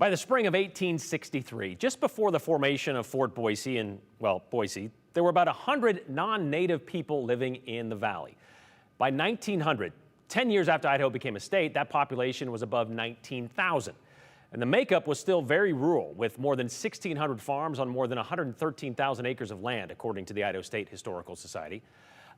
By the spring of 1863, just before the formation of Fort Boise in, well, Boise, there were about 100 non-native people living in the valley. By 1900, 10 years after Idaho became a state, that population was above 19,000. And the makeup was still very rural, with more than 1,600 farms on more than 113,000 acres of land, according to the Idaho State Historical Society.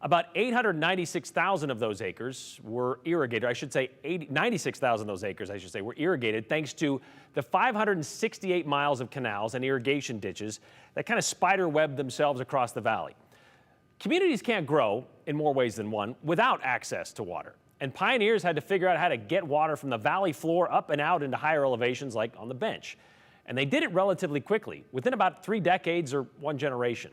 About 896,000 of those acres were irrigated. I should say 96,000 of those acres, were irrigated thanks to the 568 miles of canals and irrigation ditches that kind of spider webbed themselves across the valley. Communities can't grow in more ways than one without access to water. And pioneers had to figure out how to get water from the valley floor up and out into higher elevations like on the bench. And they did it relatively quickly, within about 3 decades or 1 generation.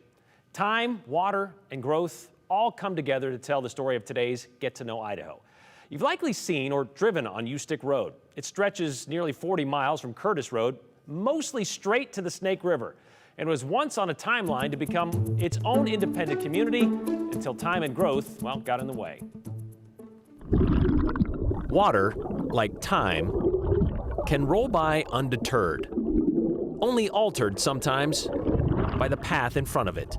Time, water, and growth all come together to tell the story of today's Get to Know Idaho. You've likely seen or driven on Ustick Road. It stretches nearly 40 miles from Curtis Road, mostly straight to the Snake River, and was once on a timeline to become its own independent community until time and growth, well, got in the way. Water, like time, can roll by undeterred, only altered sometimes by the path in front of it.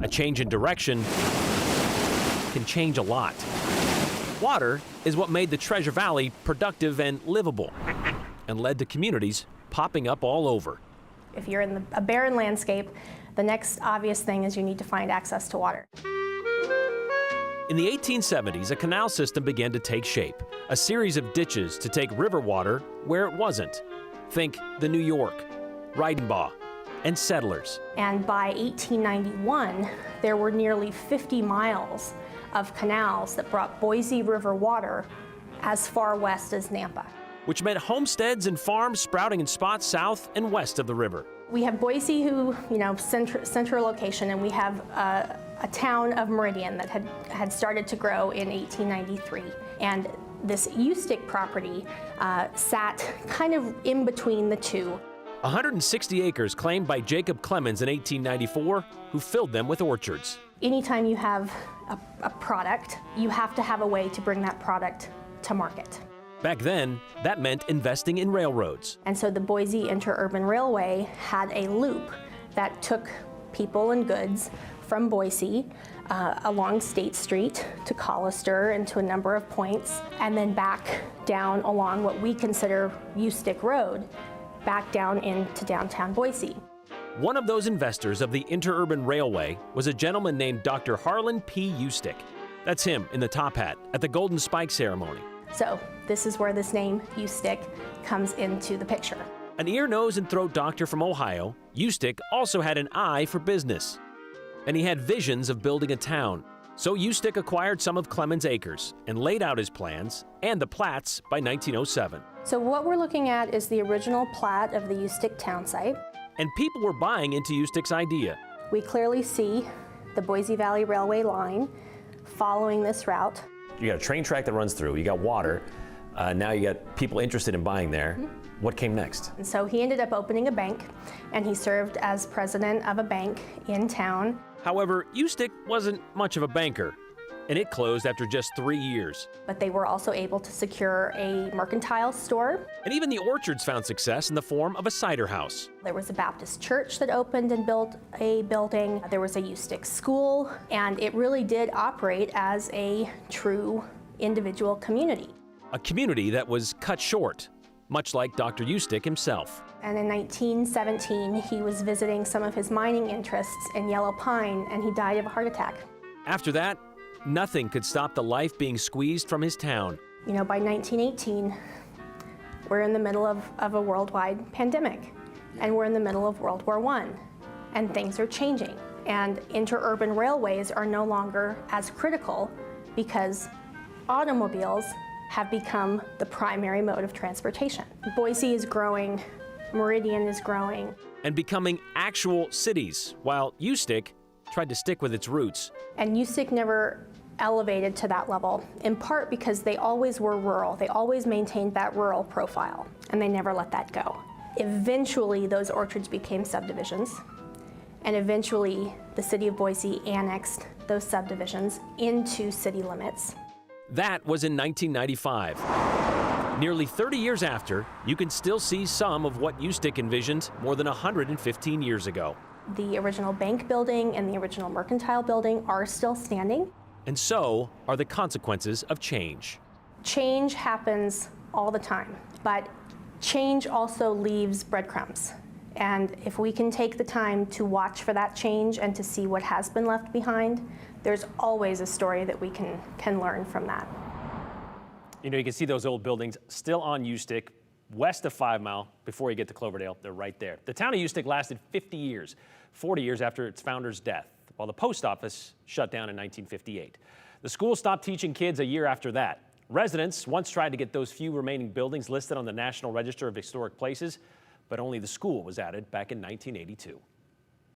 A change in direction can change a lot. Water is what made the Treasure Valley productive and livable, and led to communities popping up all over. If you're in a barren landscape, the next obvious thing is you need to find access to water. In the 1870s, a canal system began to take shape, a series of ditches to take river water where it wasn't. Think the New York, Reidenbach, and settlers. And by 1891, there were nearly 50 miles of canals that brought Boise River water as far west as Nampa. Which meant homesteads and farms sprouting in spots south and west of the river. We have Boise, who, central location, and we have a town of Meridian that had started to grow in 1893. And this Ustick property sat kind of in between the two. 160 acres claimed by Jacob Clemens in 1894, who filled them with orchards. Anytime you have a product, you have to have a way to bring that product to market. Back then, that meant investing in railroads. And so the Boise Interurban Railway had a loop that took people and goods from Boise along State Street to Collister and to a number of points, and then back down along what we consider Ustick Road, back down into downtown Boise. One of those investors of the Interurban Railway was a gentleman named Dr. Harlan P. Ustick. That's him in the top hat at the Golden Spike ceremony. So this is where this name, Ustick, comes into the picture. An ear, nose, and throat doctor from Ohio, Ustick also had an eye for business. And he had visions of building a town. So Ustick acquired some of Clemens' acres and laid out his plans and the plats by 1907. So what we're looking at is the original plat of the Ustick town site. And people were buying into Ustick's idea. We clearly see the Boise Valley Railway line following this route. You got a train track that runs through, you got water, now you got people interested in buying there. Mm-hmm. What came next? And so he ended up opening a bank, and he served as president of a bank in town. However, Ustick wasn't much of a banker, and it closed after just 3 years. But they were also able to secure a mercantile store. And even the orchards found success in the form of a cider house. There was a Baptist church that opened and built a building. There was a Ustick school, and it really did operate as a true individual community. A community that was cut short, much like Dr. Ustick himself. And in 1917, he was visiting some of his mining interests in Yellow Pine, and he died of a heart attack. After that, nothing could stop the life being squeezed from his town. By 1918, we're in the middle of a worldwide pandemic, and we're in the middle of World War I, and things are changing. And interurban railways are no longer as critical because automobiles have become the primary mode of transportation. Boise is growing, Meridian is growing. And becoming actual cities, while Ustick tried to stick with its roots. And Ustick never elevated to that level, in part because they always were rural. They always maintained that rural profile, and they never let that go. Eventually, those orchards became subdivisions, and eventually the city of Boise annexed those subdivisions into city limits. That was in 1995. Nearly 30 years after, you can still see some of what Ustick envisioned more than 115 years ago. The original bank building and the original mercantile building are still standing. And so are the consequences of change. Change happens all the time, but change also leaves breadcrumbs. And if we can take the time to watch for that change and to see what has been left behind, there's always a story that we can learn from that. You know, you can see those old buildings still on Ustick, west of 5 Mile, before you get to Cloverdale. They're right there. The town of Ustick lasted 50 years, 40 years after its founder's death, while the post office shut down in 1958. The school stopped teaching kids a year after that. Residents once tried to get those few remaining buildings listed on the National Register of Historic Places, but only the school was added back in 1982.